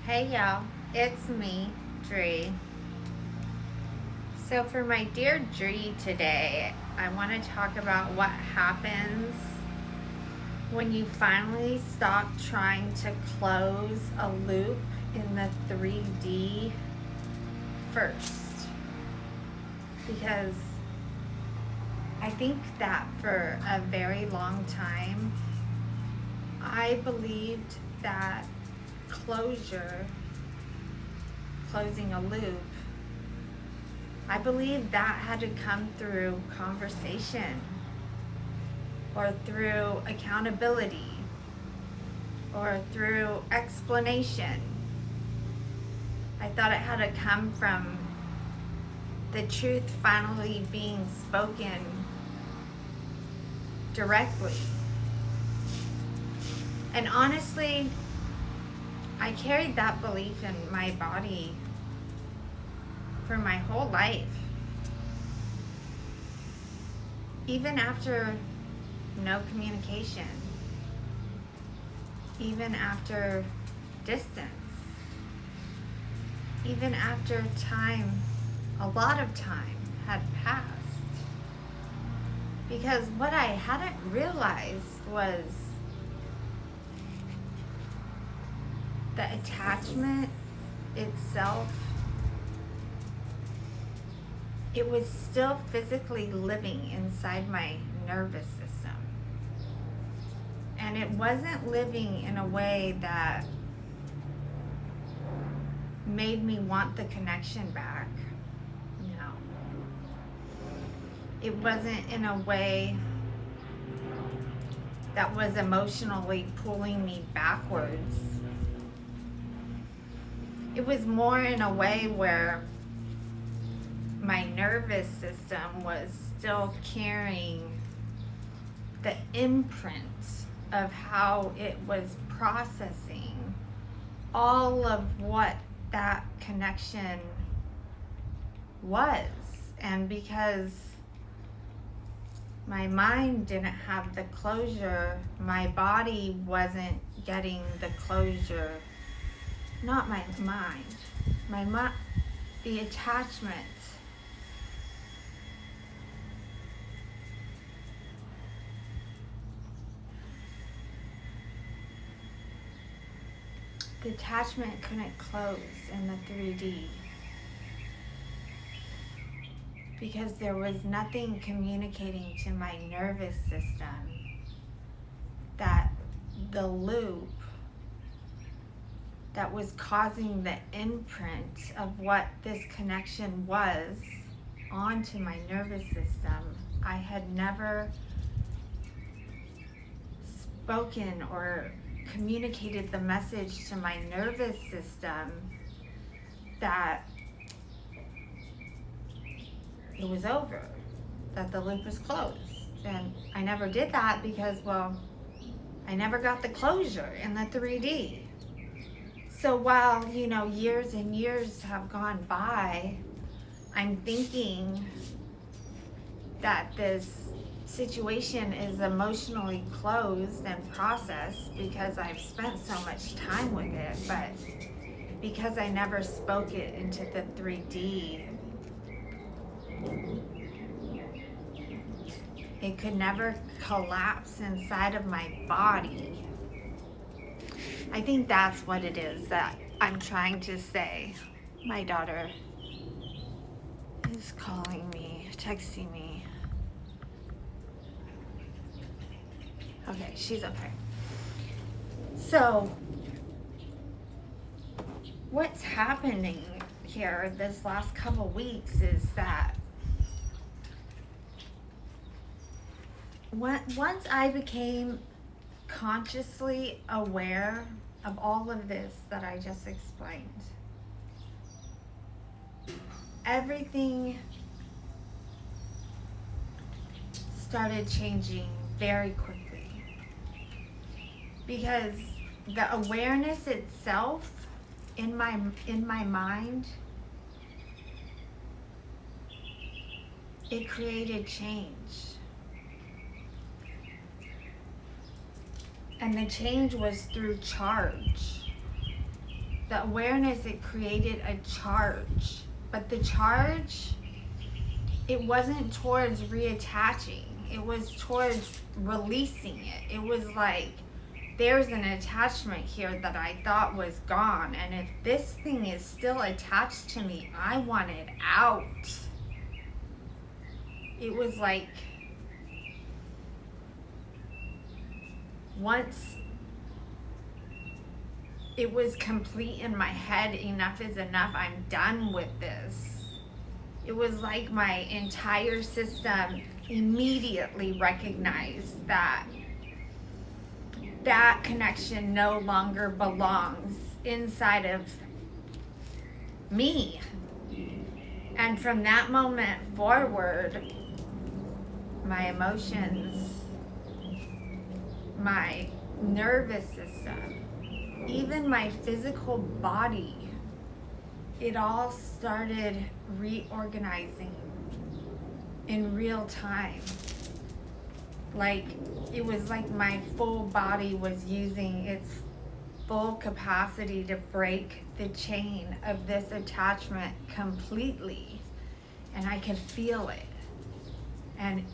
Hey y'all, it's me, Dri. So for my Dear Dri today, I want to talk about what happens when you finally stop trying to close a loop in the 3D first. Because I think that for a very long time, I believed that closing a loop, I believe that had to come through conversation or through accountability or through explanation. I thought it had to come from the truth finally being spoken directly. And honestly, I carried that belief in my body for my whole life. Even after no communication, even after distance, even after time, a lot of time had passed. Because what I hadn't realized was the attachment itself, it was still physically living inside my nervous system. And it wasn't living in a way that made me want the connection back. No. It wasn't in a way that was emotionally pulling me backwards. It was more in a way where my nervous system was still carrying the imprint of how it was processing all of what that connection was. And because my mind didn't have the closure, my body wasn't getting the closure. Not my mind, the attachment. The attachment couldn't close in the 3D because there was nothing communicating to my nervous system that the loop that was causing the imprint of what this connection was onto my nervous system. I had never spoken or communicated the message to my nervous system that it was over, that the loop was closed. And I never did that because, well, I never got the closure in the 3D. So while, years and years have gone by, I'm thinking that this situation is emotionally closed and processed because I've spent so much time with it, but because I never spoke it into the 3D, it could never collapse inside of my body. I think that's what it is that I'm trying to say. My daughter is calling me, texting me. Okay, she's okay. So, what's happening here this last couple weeks is that once I became consciously aware of all of this that I just explained, everything started changing very quickly. Because the awareness itself in my mind, it created change. And the change was through charge. the awareness, it created a charge. But the charge, it wasn't towards reattaching. It was towards releasing it. It was like, there's an attachment here that I thought was gone. And if this thing is still attached to me, I want it out. It was like, once it was complete in my head, enough is enough, I'm done with this. It was like my entire system immediately recognized that that connection no longer belongs inside of me. And from that moment forward, my emotions, my nervous system, even my physical body, it all started reorganizing in real time. Like, it was like my full body was using its full capacity to break the chain of this attachment completely. And I could feel it. And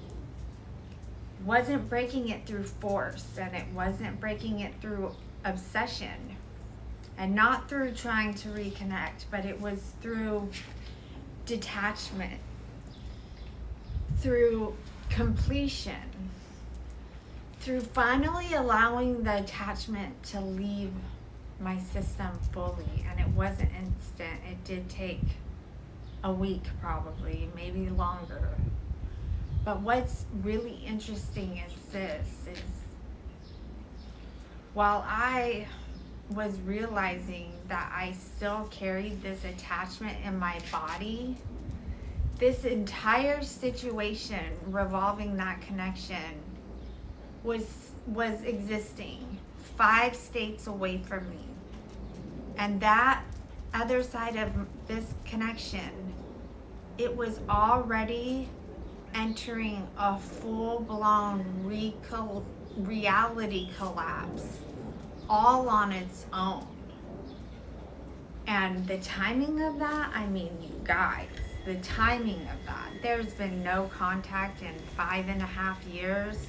wasn't breaking it through force, and it wasn't breaking it through obsession, and not through trying to reconnect, but it was through detachment, through completion, through finally allowing the attachment to leave my system fully. And it wasn't instant. It did take a week, probably, maybe longer. But what's really interesting is this, is while I was realizing that I still carried this attachment in my body, this entire situation revolving that connection was existing 5 states away from me. And that other side of this connection, it was already entering a full-blown reality collapse, all on its own. And the timing of that, I mean, you guys, the timing of that, there's been no contact in 5.5 years.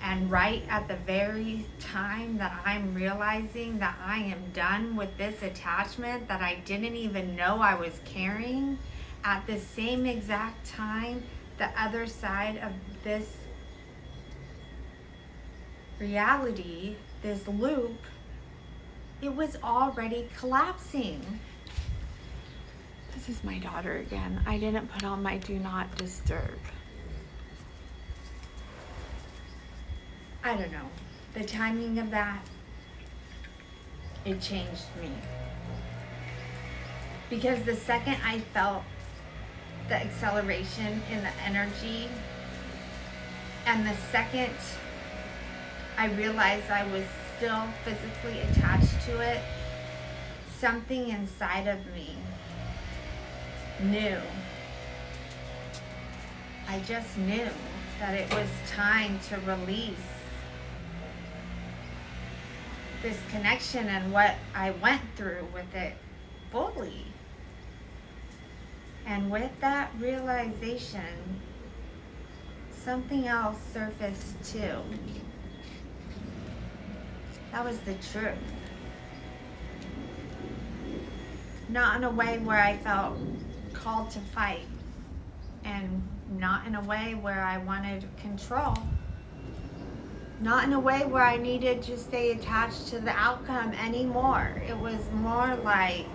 And right at the very time that I'm realizing that I am done with this attachment that I didn't even know I was carrying, at the same exact time, the other side of this reality, this loop, it was already collapsing. This is my daughter again. I didn't put on my do not disturb. I don't know. The timing of that, it changed me. Because the second I felt the acceleration in the energy, and the second I realized I was still physically attached to it, something inside of me knew. I just knew that it was time to release this connection and what I went through with it fully. And with that realization, something else surfaced too. That was the truth. Not in a way where I felt called to fight, and not in a way where I wanted control. Not in a way where I needed to stay attached to the outcome anymore. It was more like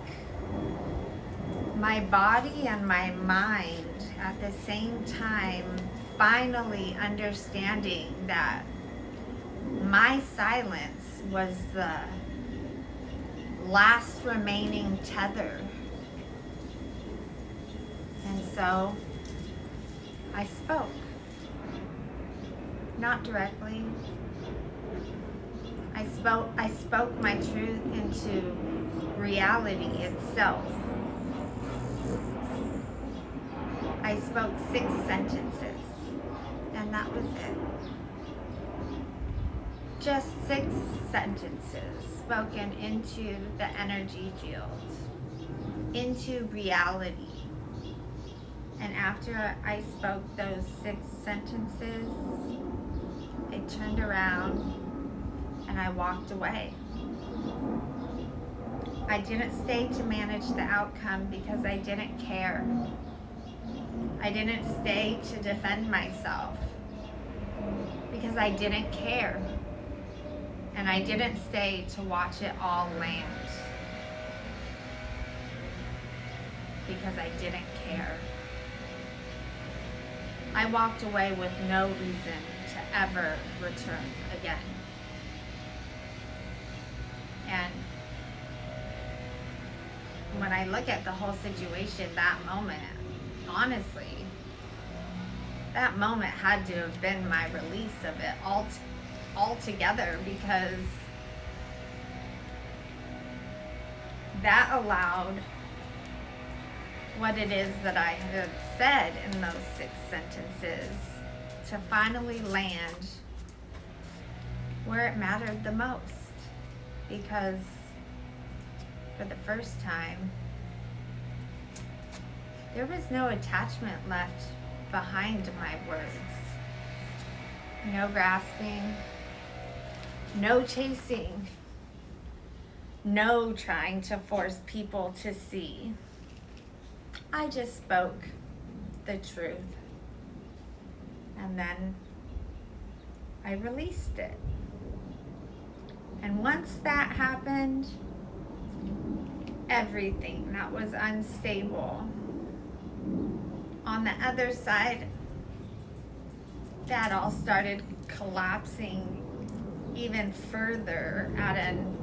my body and my mind at the same time finally understanding that my silence was the last remaining tether. And so I spoke. Not directly. I spoke my truth into reality itself. I spoke 6 sentences, and that was it. Just 6 sentences, spoken into the energy field, into reality. And after I spoke those 6 sentences, I turned around and I walked away. I didn't stay to manage the outcome because I didn't care. I didn't stay to defend myself because I didn't care. And I didn't stay to watch it all land because I didn't care. I walked away with no reason to ever return again. And when I look at the whole situation, that moment, honestly, that moment had to have been my release of it altogether, because that allowed what it is that I had said in those 6 sentences to finally land where it mattered the most. Because for the first time, there was no attachment left behind my words. No grasping, no chasing, no trying to force people to see. I just spoke the truth. And then I released it. And once that happened, everything that was unstable on the other side, that all started collapsing even further at an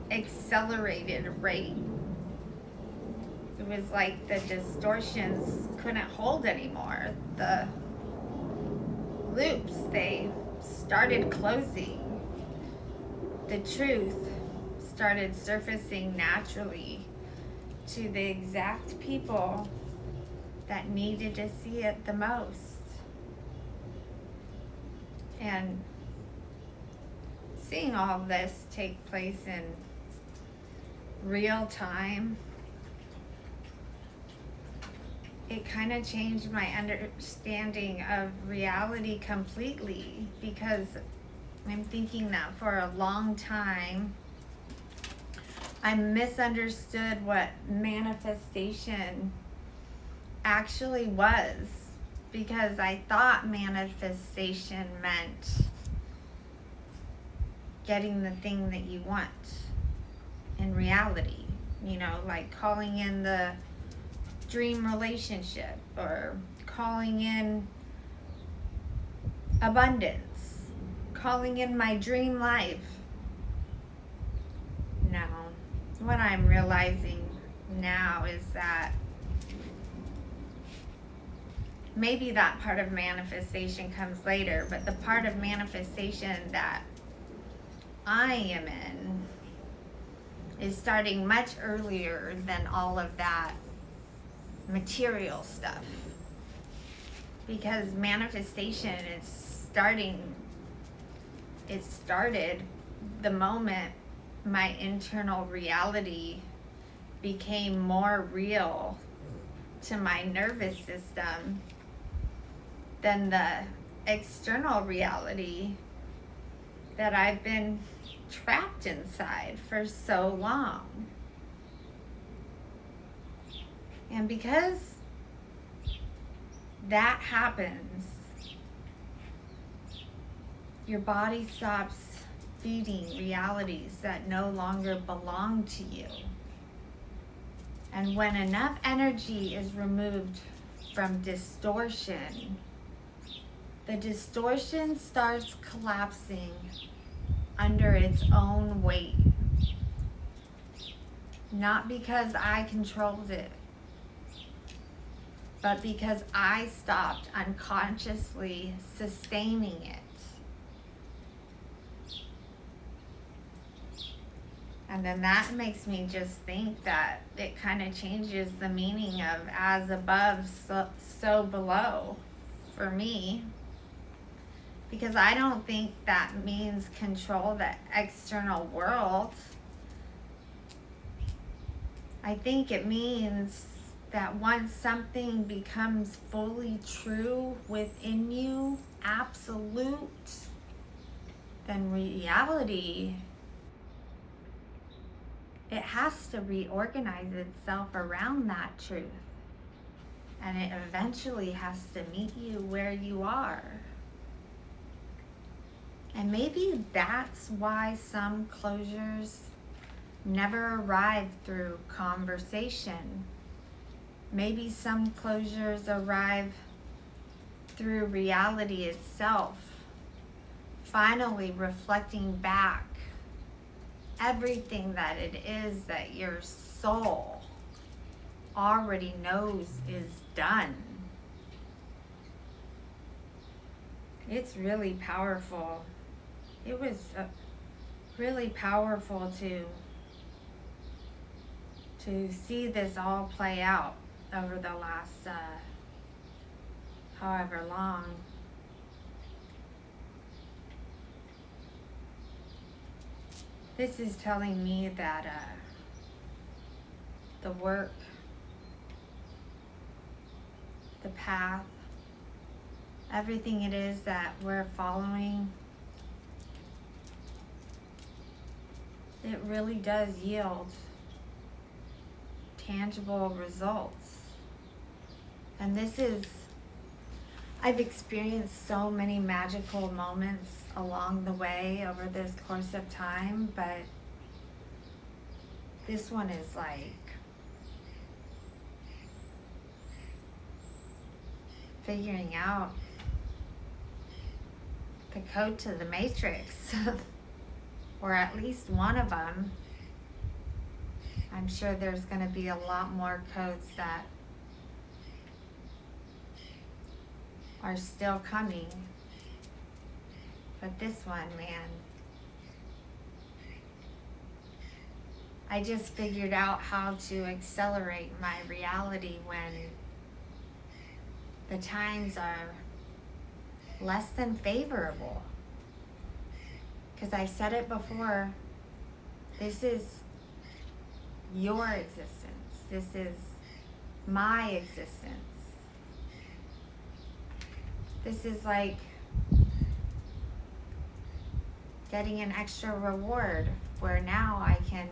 accelerated rate. It was like the distortions couldn't hold anymore. The loops, they started closing. The truth started surfacing naturally to the exact people that needed to see it the most. And seeing all this take place in real time, it kind of changed my understanding of reality completely, because I'm thinking that for a long time I misunderstood what manifestation actually was, because I thought manifestation meant getting the thing that you want in reality, you know, like calling in the dream relationship or calling in abundance, calling in my dream life. No, what I'm realizing now is that maybe that part of manifestation comes later, but the part of manifestation that I am in is starting much earlier than all of that material stuff. Because manifestation it started the moment my internal reality became more real to my nervous system than the external reality that I've been trapped inside for so long. And because that happens, your body stops feeding realities that no longer belong to you. And when enough energy is removed from distortion, the distortion starts collapsing under its own weight. Not because I controlled it, but because I stopped unconsciously sustaining it. And then that makes me just think that it kind of changes the meaning of as above, so below for me. Because I don't think that means control the external world. I think it means that once something becomes fully true within you, absolute, then reality, it has to reorganize itself around that truth. And it eventually has to meet you where you are. And maybe that's why some closures never arrive through conversation. Maybe some closures arrive through reality itself, finally reflecting back everything that it is that your soul already knows is done. It's really powerful. It was really powerful to see this all play out over the last however long. This is telling me that the work, the path, everything it is that we're following, it really does yield tangible results. And I've experienced so many magical moments along the way over this course of time, but this one is like figuring out the code to the matrix, or at least one of them. I'm sure there's going to be a lot more codes that are still coming. But this one, man, I just figured out how to accelerate my reality when the times are less than favorable. Because I said it before, this is your existence. This is my existence. This is like getting an extra reward where now I can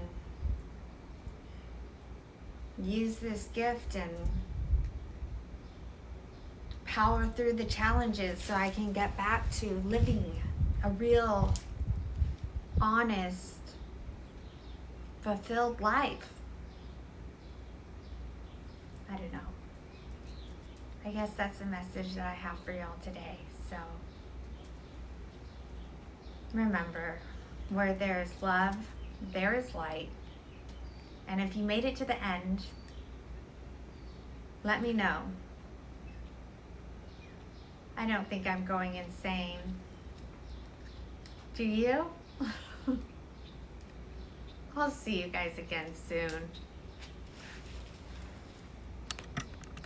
use this gift and power through the challenges so I can get back to living a real, honest, fulfilled life. I don't know. I guess that's the message that I have for y'all today. So remember, where there is love, there is light. And if you made it to the end, let me know. I don't think I'm going insane. Do you? I'll see you guys again soon.